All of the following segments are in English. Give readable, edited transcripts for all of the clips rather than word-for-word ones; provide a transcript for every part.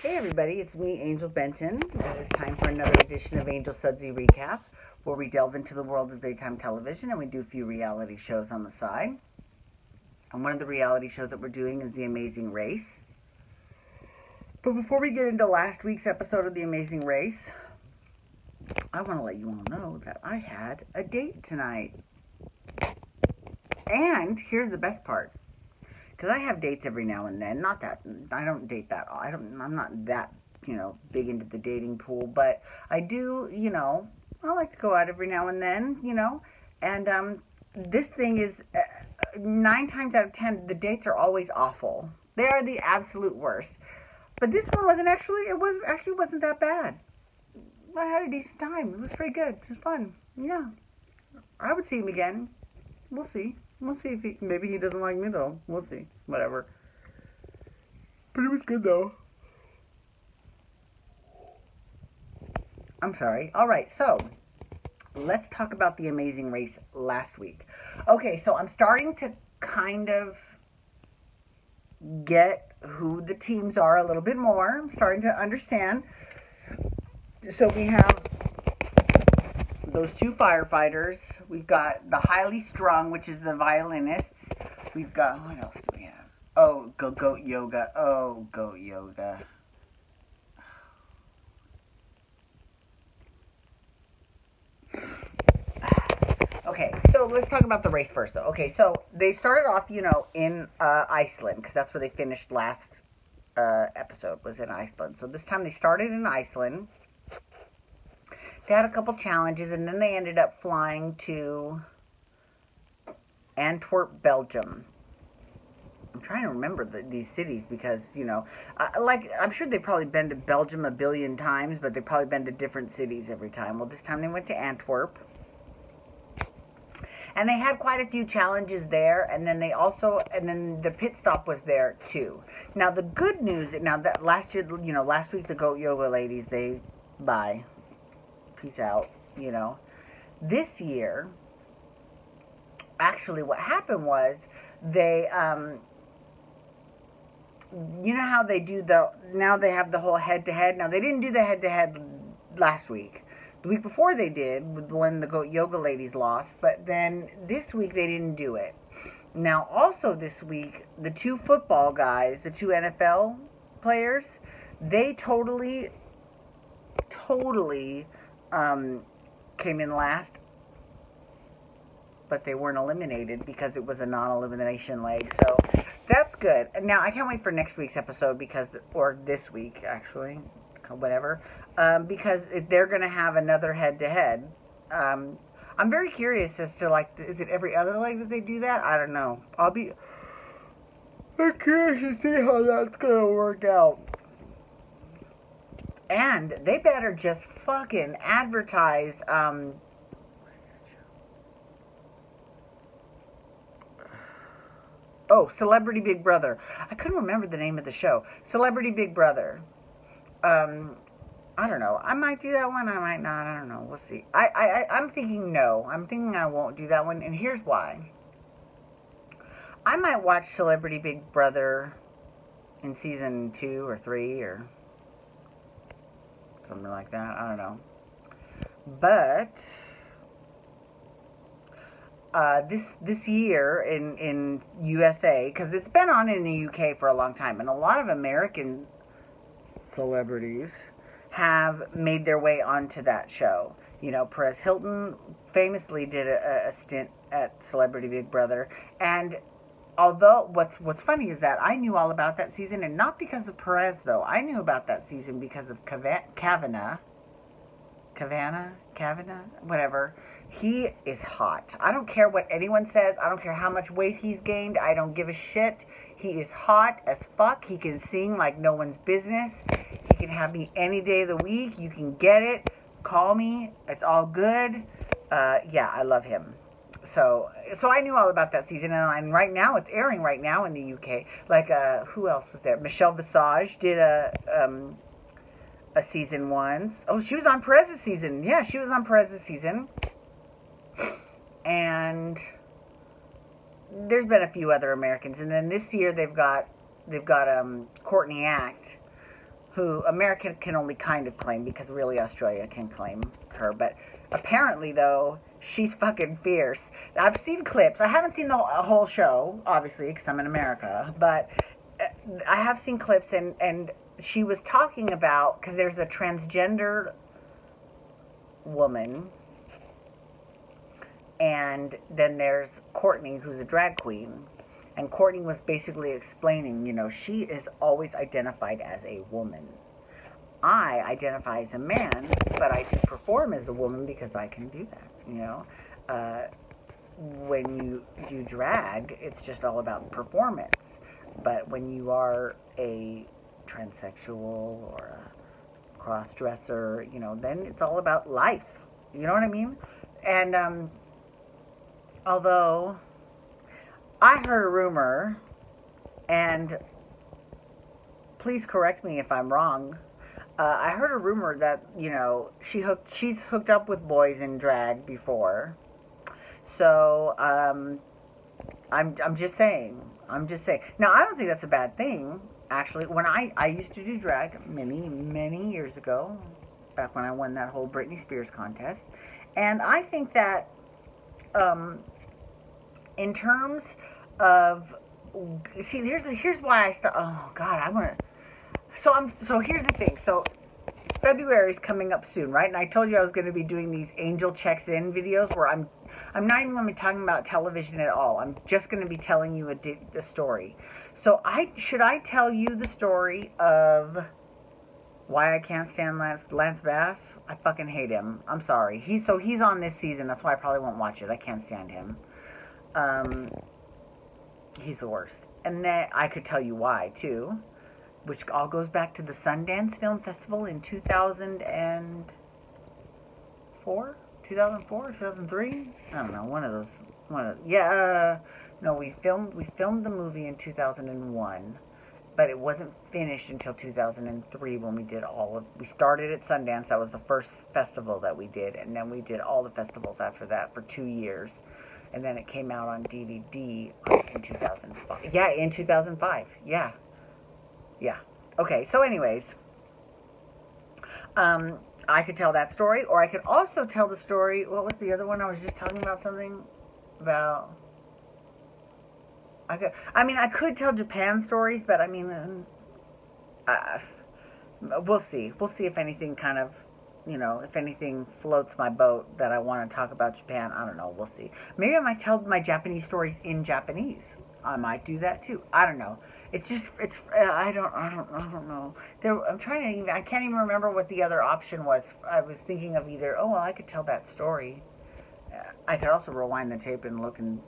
Hey everybody, it's me, Angel Benton, and it is time for another edition of Angel Sudsy Recap, where we delve into the world of daytime television and we do a few reality shows on the side. And one of the reality shows that we're doing is The Amazing Race. But before we get into last week's episode of The Amazing Race, I want to let you all know that I had a date tonight. And here's the best part. Because I have dates every now and then. Not that, I don't date that. I'm not that, big into the dating pool. But I do, I like to go out every now and then, And this thing is, 9 times out of 10, the dates are always awful. They are the absolute worst. But this one wasn't wasn't that bad. I had a decent time. It was pretty good. It was fun. Yeah. I would see him again. We'll see. We'll see if maybe he doesn't like me though. We'll see. Whatever. But it was good though. I'm sorry. Alright, so let's talk about The Amazing Race last week. Okay, so I'm starting to kind of get who the teams are a little bit more. I'm starting to understand. So we have those 2 firefighters. We've got the highly strung, which is the violinists. We've got, what else do we have? Oh, goat yoga. Oh, goat yoga. Okay, so let's talk about the race first, though. Okay, so they started off, in Iceland, because that's where they finished last episode, was in Iceland. So this time they started in Iceland. They had a couple challenges, and then they ended up flying to Antwerp, Belgium. I'm trying to remember these cities because, I'm sure they've probably been to Belgium a billion times, but they've probably been to different cities every time. Well, this time they went to Antwerp. And they had quite a few challenges there, and then the pit stop was there too. Now, the good news, that last week the goat yoga ladies, bye. Peace out, This year, actually what happened was they, how they do now they have the whole head-to-head. Now, they didn't do the head-to-head last week. The week before they did, when the goat yoga ladies lost, but then this week they didn't do it. Now, also this week, the 2 football guys, the 2 NFL players, they totally came in last, but they weren't eliminated because it was a non-elimination leg. So that's good. Now I can't wait for next week's episode or this week actually, whatever, because they're going to have another head-to-head. I'm very curious as to is it every other leg that they do that? I don't know. I'm curious to see how that's going to work out. And they better just fucking advertise, Celebrity Big Brother. I couldn't remember the name of the show. Celebrity Big Brother. I don't know. I might do that one. I might not. I don't know. We'll see. I'm thinking no. I'm thinking I won't do that one. And here's why. I might watch Celebrity Big Brother in season 2 or 3 or something like that. I don't know. But this year in USA, because it's been on in the UK for a long time, and a lot of American celebrities have made their way onto that show. Perez Hilton famously did a stint at Celebrity Big Brother, and although what's funny is that I knew all about that season, and not because of Perez though. I knew about that season because of Kavanaugh, whatever. He is hot. I don't care what anyone says. I don't care how much weight he's gained. I don't give a shit. He is hot as fuck. He can sing like no one's business. He can have me any day of the week. You can get it. Call me. It's all good. Yeah, I love him. So I knew all about that season, and right now it's airing right now in the UK. Who else was there? Michelle Visage did a season once. Oh, she was on Perez's season. Yeah, she was on Perez's season. And there's been a few other Americans, and then this year they've got Courtney Act, who America can only kind of claim, because really Australia can claim her. But apparently, though, she's fucking fierce. I've seen clips. I haven't seen the whole show, obviously, because I'm in America. But I have seen clips, and she was talking about, because there's a transgender woman, and then there's Courtney, who's a drag queen. And Courtney was basically explaining, you know, she is always identified as a woman. I identify as a man, but I do perform as a woman because I can do that, you know. When you do drag, it's just all about performance. But when you are a transsexual or a cross-dresser, you know, then it's all about life. You know what I mean? And although I heard a rumor, and please correct me if I'm wrong, I heard a rumor that, you know, she's hooked up with boys in drag before. So I'm just saying. Now, I don't think that's a bad thing. Actually, when I used to do drag many years ago, back when I won that whole Britney Spears contest, and I think that in terms of, see, here's why I start. Oh God, I want to. So here's the thing. So February is coming up soon, right? And I told you I was going to be doing these Angel Checks In videos where I'm not even going to be talking about television at all. I'm just going to be telling you a story. So should I tell you the story of why I can't stand Lance Bass? I fucking hate him. I'm sorry. He's on this season. That's why I probably won't watch it. I can't stand him. He's the worst. And then I could tell you why too, which all goes back to the Sundance Film Festival in 2004, 2003. I don't know, no, we filmed the movie in 2001, but it wasn't finished until 2003 when we started at Sundance. That was the first festival that we did, and then we did all the festivals after that for 2 years. And then it came out on DVD in 2005. Yeah, in 2005. Yeah. Okay, so anyways, I could tell that story, or I could also tell the story. What was the other one? I was just talking about something about. I could tell Japan stories, but I mean, we'll see. We'll see if anything kind of, you know, if anything floats my boat that I want to talk about Japan. I don't know. We'll see. Maybe I might tell my Japanese stories in Japanese. I might do that too. I don't know. I don't know. I can't even remember what the other option was. I was thinking of either, I could tell that story. I could also rewind the tape and look and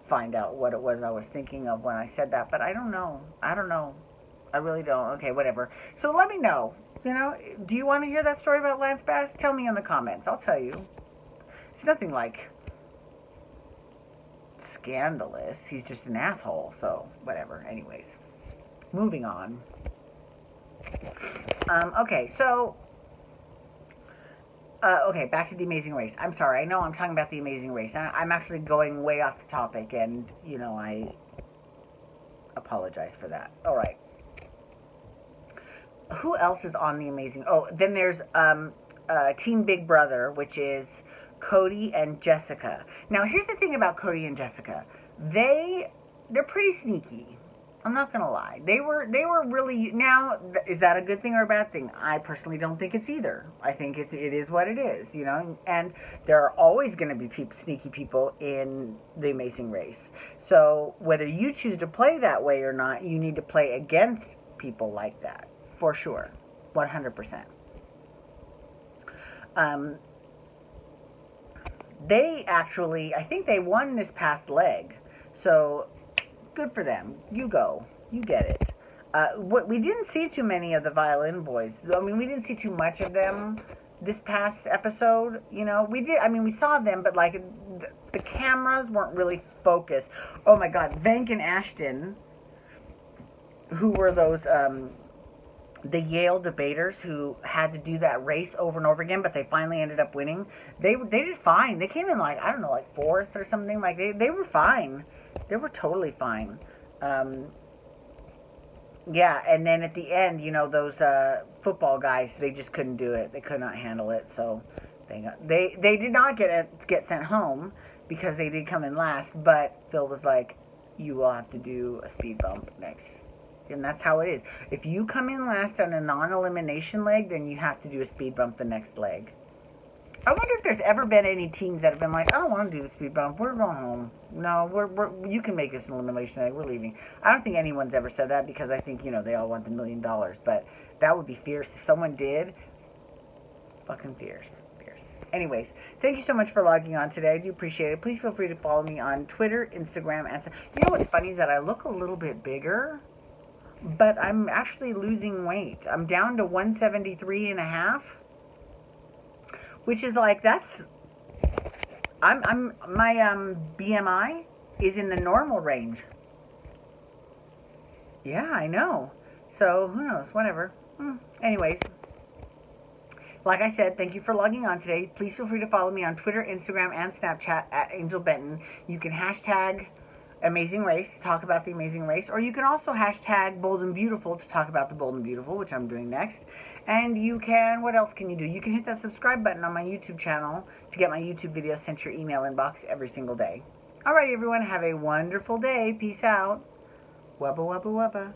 find out what it was I was thinking of when I said that, but I don't know. I really don't. Okay, whatever. So let me know. You know, do you want to hear that story about Lance Bass? Tell me in the comments. I'll tell you. It's nothing like scandalous. He's just an asshole. So, whatever. Anyways. Moving on. Okay, so... okay, back to The Amazing Race. I'm sorry. I know I'm talking about The Amazing Race. I'm actually going way off the topic, and, you know, I apologize for that. All right. Who else is on The Amazing... Oh, then there's Team Big Brother, which is Cody and Jessica. Now, here's the thing about Cody and Jessica. They're pretty sneaky. I'm not going to lie. They were really... Now, is that a good thing or a bad thing? I personally don't think it's either. I think it is what it is, you know? And there are always going to be sneaky people in The Amazing Race. So, whether you choose to play that way or not, you need to play against people like that. For sure. 100%. They actually... I think they won this past leg. So... Good for them. You go. You get it. We didn't see too many of the violin boys. I mean, we didn't see too much of them this past episode. You know, we did. I mean, we saw them, but like the cameras weren't really focused. Oh my God, Venk and Ashton, who were those the Yale debaters who had to do that race over and over again, but they finally ended up winning. They did fine. They came in like, I don't know, like 4th or something. Like they were fine. They were totally fine. Yeah, and then at the end, you know, those football guys, they just couldn't do it. They could not handle it, so they did not get sent home because they did come in last. But Phil was like, "You will have to do a speed bump next," and that's how it is. If you come in last on a non-elimination leg, then you have to do a speed bump the next leg. I wonder if there's ever been any teams that have been like, I don't want to do the speed bump. We're going home. No, you can make this an elimination leg. We're leaving. I don't think anyone's ever said that because I think, you know, they all want the $1 million. But that would be fierce. If someone did, fucking fierce. Fierce. Anyways, thank you so much for logging on today. I do appreciate it. Please feel free to follow me on Twitter, Instagram, and... You know what's funny is that I look a little bit bigger, but I'm actually losing weight. I'm down to 173.5. Which is like, that's, my BMI is in the normal range. Yeah, I know. So, who knows, whatever. Anyways, like I said, thank you for logging on today. Please feel free to follow me on Twitter, Instagram, and Snapchat at Angel Benton. You can hashtag Amazing Race to talk about the Amazing Race, or you can also hashtag Bold and Beautiful to talk about the Bold and Beautiful, which I'm doing next. And you can, what else can you do? You can hit that subscribe button on my YouTube channel to get my YouTube videos sent to your email inbox every single day. Alright, everyone, have a wonderful day. Peace out. Wubba, wubba, wubba.